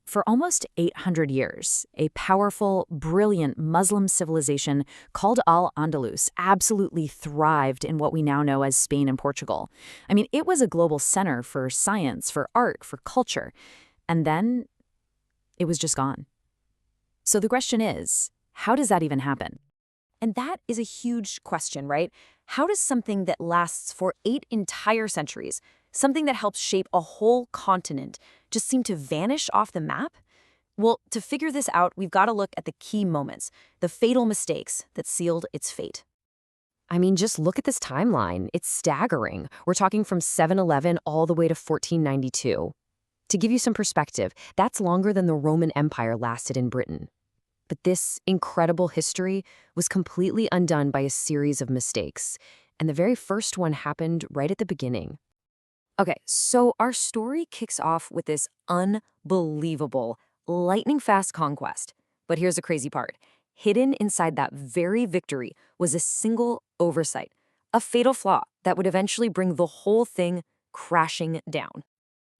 For almost 800 years, a powerful, brilliant Muslim civilization called Al-Andalus absolutely thrived in what we now know as Spain and Portugal. It was a global center for science, for art, for culture. And then it was just gone. So the question is, how does that even happen? And that is a huge question, right? How does something that lasts for 8 entire centuries, something that helps shape a whole continent, just seem to vanish off the map? Well, to figure this out, we've got to look at the key moments, the fatal mistakes that sealed its fate. Just look at this timeline. It's staggering. We're talking from 711 all the way to 1492. To give you some perspective, that's longer than the Roman Empire lasted in Britain. But this incredible history was completely undone by a series of mistakes, and the very first one happened right at the beginning. Okay, so our story kicks off with this unbelievable, lightning-fast conquest. But here's the crazy part. Hidden inside that very victory was a single oversight, a fatal flaw that would eventually bring the whole thing crashing down.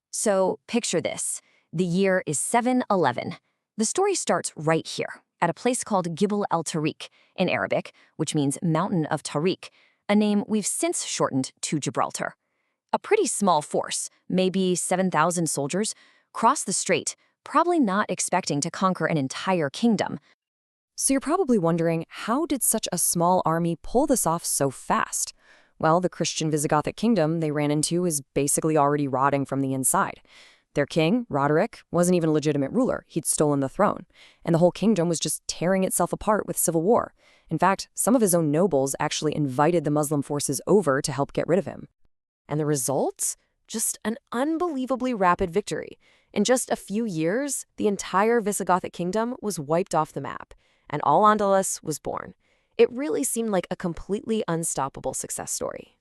So picture this. The year is 711. The story starts right here, at a place called Gibel el-Tariq in Arabic, which means Mountain of Tariq, a name we've since shortened to Gibraltar. A pretty small force, maybe 7,000 soldiers, crossed the strait, probably not expecting to conquer an entire kingdom. So you're probably wondering, how did such a small army pull this off so fast? Well, the Christian Visigothic kingdom they ran into is basically already rotting from the inside. Their king, Roderick, wasn't even a legitimate ruler. He'd stolen the throne. And the whole kingdom was just tearing itself apart with civil war. In fact, some of his own nobles actually invited the Muslim forces over to help get rid of him. And the results? Just an unbelievably rapid victory. In just a few years, the entire Visigothic kingdom was wiped off the map, and Al-Andalus was born. It really seemed like a completely unstoppable success story.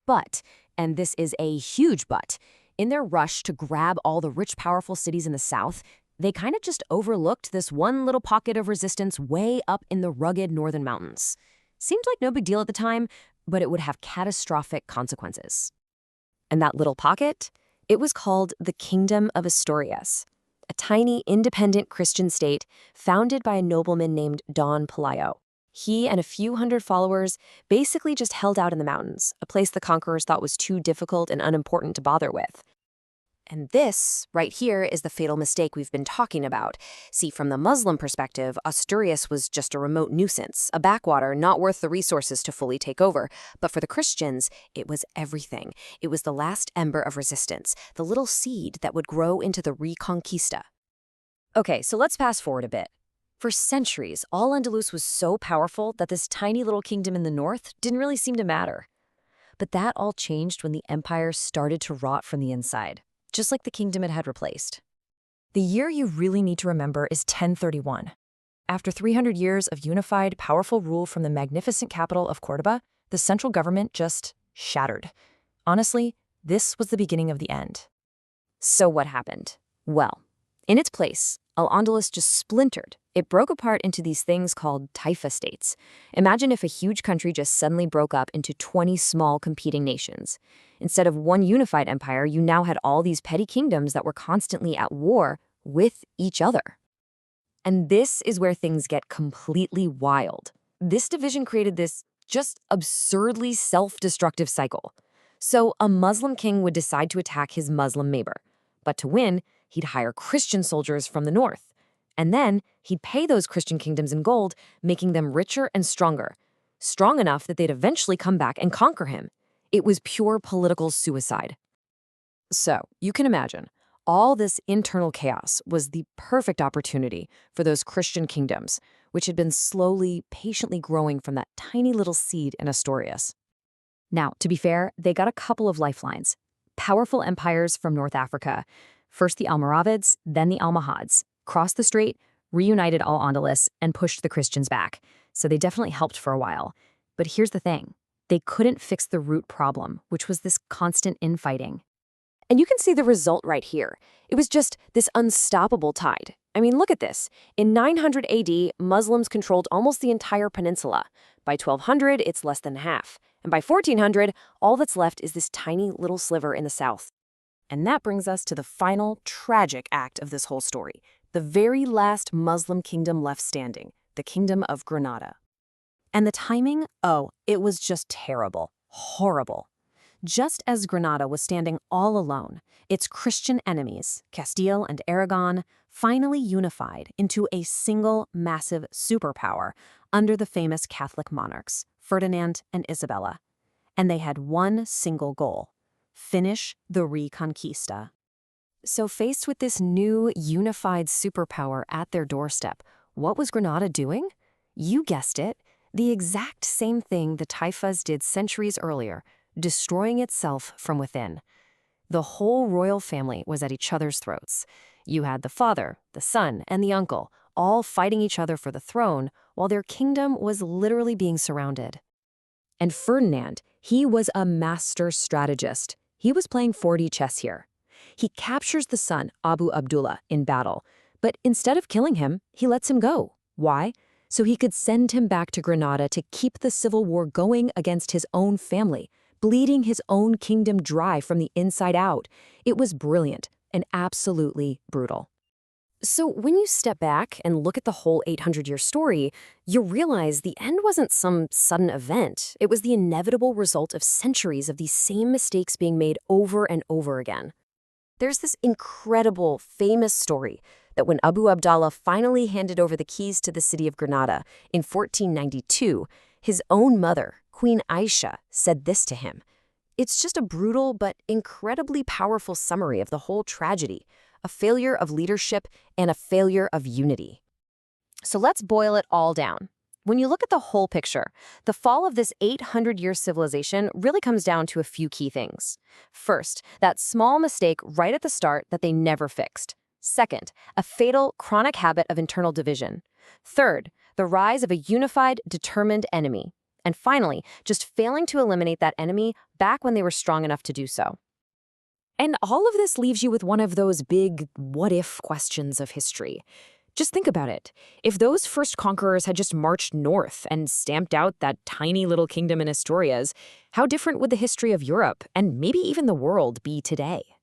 But, and this is a huge but, in their rush to grab all the rich, powerful cities in the south, they kind of just overlooked this one little pocket of resistance way up in the rugged northern mountains. Seemed like no big deal at the time, but it would have catastrophic consequences. And that little pocket? It was called the Kingdom of Asturias, a tiny, independent Christian state founded by a nobleman named Don Pelayo. He and a few hundred followers basically just held out in the mountains, a place the conquerors thought was too difficult and unimportant to bother with. And this, right here, is the fatal mistake we've been talking about. See, from the Muslim perspective, Asturias was just a remote nuisance, a backwater not worth the resources to fully take over. But for the Christians, it was everything. It was the last ember of resistance, the little seed that would grow into the reconquista. Okay, so let's fast forward a bit. For centuries, Al-Andalus was so powerful that this tiny little kingdom in the north didn't really seem to matter. But that all changed when the empire started to rot from the inside, just like the kingdom it had replaced. The year you really need to remember is 1031. After 300 years of unified, powerful rule from the magnificent capital of Cordoba, the central government just shattered. Honestly, this was the beginning of the end. So what happened? Well, in its place, Al-Andalus just splintered. It broke apart into these things called Taifa states. Imagine if a huge country just suddenly broke up into 20 small competing nations. Instead of one unified empire, you now had all these petty kingdoms that were constantly at war with each other. And this is where things get completely wild. This division created this just absurdly self-destructive cycle. So a Muslim king would decide to attack his Muslim neighbor. But to win, he'd hire Christian soldiers from the north. And then he'd pay those Christian kingdoms in gold, making them richer and stronger. Strong enough that they'd eventually come back and conquer him. It was pure political suicide. So, you can imagine, all this internal chaos was the perfect opportunity for those Christian kingdoms, which had been slowly, patiently growing from that tiny little seed in Asturias. Now, to be fair, they got a couple of lifelines. Powerful empires from North Africa, first the Almoravids, then the Almohads, crossed the strait, reunited Al-Andalus, and pushed the Christians back. So they definitely helped for a while. But here's the thing. They couldn't fix the root problem, which was this constant infighting. And you can see the result right here. It was just this unstoppable tide. Look at this. In 900 AD, Muslims controlled almost the entire peninsula. By 1200, it's less than half. And by 1400, all that's left is this tiny little sliver in the south. And that brings us to the final tragic act of this whole story, the very last Muslim kingdom left standing, the Kingdom of Granada. And the timing? Oh, it was just terrible, horrible. Just as Granada was standing all alone, its Christian enemies, Castile and Aragon, finally unified into a single massive superpower under the famous Catholic monarchs, Ferdinand and Isabella. And they had one single goal: finish the Reconquista. So faced with this new unified superpower at their doorstep, what was Granada doing? You guessed it, the exact same thing the Taifas did centuries earlier, destroying itself from within. The whole royal family was at each other's throats. You had the father, the son, and the uncle, all fighting each other for the throne, while their kingdom was literally being surrounded. And Ferdinand, he was a master strategist. He was playing 4D chess here. He captures the son, Abu Abdullah, in battle, but instead of killing him, he lets him go. Why? So he could send him back to Granada to keep the civil war going against his own family, bleeding his own kingdom dry from the inside out. It was brilliant and absolutely brutal. So when you step back and look at the whole 800-year story, you realize the end wasn't some sudden event. It was the inevitable result of centuries of these same mistakes being made over and over again. There's this incredible, famous story that when Abu Abdallah finally handed over the keys to the city of Granada in 1492, his own mother, Queen Aisha, said this to him. It's just a brutal but incredibly powerful summary of the whole tragedy, a failure of leadership and a failure of unity. So let's boil it all down. When you look at the whole picture, the fall of this 800-year civilization really comes down to a few key things. First, that small mistake right at the start that they never fixed. Second, a fatal, chronic habit of internal division. Third, the rise of a unified, determined enemy. And finally, just failing to eliminate that enemy back when they were strong enough to do so. And all of this leaves you with one of those big what-if questions of history. Just think about it. If those first conquerors had just marched north and stamped out that tiny little kingdom in Asturias, how different would the history of Europe, and maybe even the world, be today?